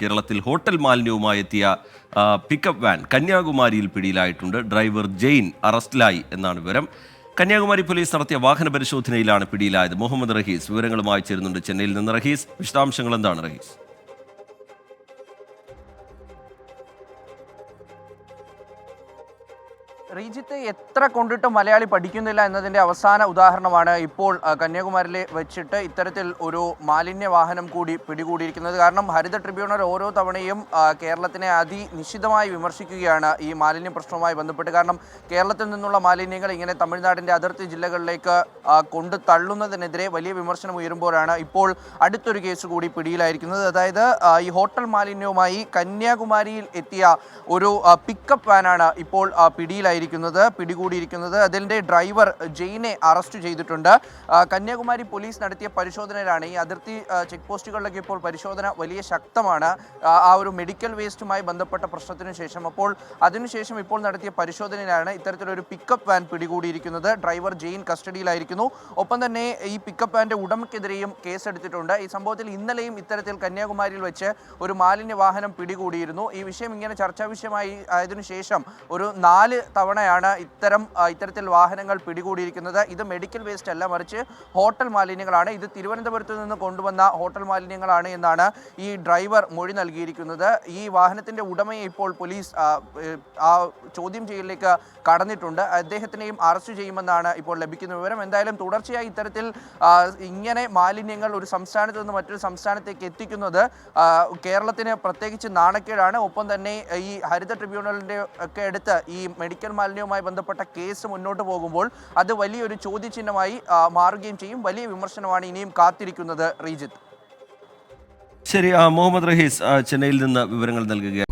കേരളത്തിൽ ഹോട്ടൽ മാലിന്യവുമായി എത്തിയ pickup van കന്യാകുമാരിയിൽ പിടിയിലായിട്ടുണ്ട്. ഡ്രൈവർ ജെയിൻ അറസ്റ്റിലായി എന്നാണ് വിവരം. കന്യാകുമാരി പോലീസ് നടത്തിയ വാഹന പരിശോധനയിലാണ് പിടിയിലായത്. മുഹമ്മദ് റഹീസ് വിവരങ്ങളുമായി ചേരുന്നുണ്ട് ചെന്നൈയിൽ നിന്ന്. റഹീസ്, വിശദാംശങ്ങൾ എന്താണ് റഹീസ്? റീജിത്ത് എത്ര കൊണ്ടിട്ടും മലയാളി പഠിക്കുന്നില്ല എന്നതിൻ്റെ അവസാന ഉദാഹരണമാണ് ഇപ്പോൾ കന്യാകുമാരിയിൽ വെച്ചിട്ട് ഇത്തരത്തിൽ ഒരു മാലിന്യ വാഹനം കൂടി പിടികൂടിയിരിക്കുന്നത്. കാരണം ഹരിത ട്രിബ്യൂണൽ ഓരോ തവണയും കേരളത്തിനെ അതിനിശിതമായി വിമർശിക്കുകയാണ് ഈ മാലിന്യ പ്രശ്നവുമായി ബന്ധപ്പെട്ട്. കാരണം കേരളത്തിൽ നിന്നുള്ള മാലിന്യങ്ങൾ ഇങ്ങനെ തമിഴ്നാടിൻ്റെ അതിർത്തി ജില്ലകളിലേക്ക് കൊണ്ട് തള്ളുന്നതിനെതിരെ വലിയ വിമർശനം ഉയരുമ്പോഴാണ് ഇപ്പോൾ അടുത്തൊരു കേസ് കൂടി പിടിയിലായിരിക്കുന്നത്. അതായത് ഈ ഹോട്ടൽ മാലിന്യവുമായി കന്യാകുമാരിയിൽ എത്തിയ ഒരു പിക്കപ്പ് വാനാണ് ഇപ്പോൾ പിടികൂടിയിരിക്കുന്നത്. അതിൻ്റെ ഡ്രൈവർ ജെയിനെ അറസ്റ്റ് ചെയ്തിട്ടുണ്ട്. കന്യാകുമാരി പോലീസ് നടത്തിയ പരിശോധനയിലാണ് ഈ അതിർത്തി ചെക്ക് പോസ്റ്റുകളിലൊക്കെ ഇപ്പോൾ പരിശോധന വലിയ ശക്തമാണ്. ആ ഒരു മെഡിക്കൽ വേസ്റ്റുമായി ബന്ധപ്പെട്ട പ്രശ്നത്തിന് ശേഷം അതിനുശേഷം ഇപ്പോൾ നടത്തിയ പരിശോധനയിലാണ് ഇത്തരത്തിലൊരു പിക്കപ്പ് വാൻ പിടികൂടിയിരിക്കുന്നത്. ഡ്രൈവർ ജെയിൻ കസ്റ്റഡിയിലായിരിക്കുന്നു. ഒപ്പം തന്നെ ഈ പിക്കപ്പ് വാൻ്റെ ഉടമയ്ക്കെതിരെയും കേസെടുത്തിട്ടുണ്ട്. ഈ സംഭവത്തിൽ ഇന്നലെയും ഇത്തരത്തിൽ കന്യാകുമാരിയിൽ വെച്ച് ഒരു മാലിന്യ വാഹനം പിടികൂടിയിരുന്നു. ഈ വിഷയം ഇങ്ങനെ ചർച്ചാ വിഷയമായി ആയതിനു ശേഷം ഒരു 4 തവണയാണ് ഇത്തരത്തിൽ വാഹനങ്ങൾ പിടികൂടിയിരിക്കുന്നത്. ഇത് മെഡിക്കൽ വേസ്റ്റ് അല്ല, മറിച്ച് ഹോട്ടൽ മാലിന്യങ്ങളാണ്. ഇത് തിരുവനന്തപുരത്ത് നിന്ന് കൊണ്ടുവന്ന ഹോട്ടൽ മാലിന്യങ്ങളാണ് എന്നാണ് ഈ ഡ്രൈവർ മൊഴി നൽകിയിരിക്കുന്നത്. ഈ വാഹനത്തിൻ്റെ ഉടമയെ ഇപ്പോൾ പോലീസ് ചോദ്യം ചെയ്യലിലേക്ക് കടന്നിട്ടുണ്ട്. അദ്ദേഹത്തിനെയും അറസ്റ്റ് ചെയ്യുമെന്നാണ് ഇപ്പോൾ ലഭിക്കുന്ന വിവരം. എന്തായാലും തുടർച്ചയായി ഇത്തരത്തിൽ ഇങ്ങനെ മാലിന്യങ്ങൾ ഒരു സംസ്ഥാനത്ത് നിന്ന് മറ്റൊരു സംസ്ഥാനത്തേക്ക് എത്തിക്കുന്നത് കേരളത്തിന് പ്രത്യേകിച്ച് നാണക്കേടാണ്. ഒപ്പം തന്നെ ഈ ഹരിത ട്രിബ്യൂണലിൻ്റെ ഒക്കെ അടുത്ത് ഈ മെഡിക്കൽ മാലിന്യവുമായി ബന്ധപ്പെട്ട കേസ് മുന്നോട്ട് പോകുമ്പോൾ അത് വലിയൊരു ചോദ്യചിഹ്നമായി മാറുകയും ചെയ്യും. വലിയ വിമർശനമാണ് ഇനിയും കാത്തിരിക്കുന്നത്. റീജിത്ത്. ശരി, മുഹമ്മദ് റഹീസ് ചെന്നൈയിൽ നിന്ന് വിവരങ്ങൾ നൽകുക.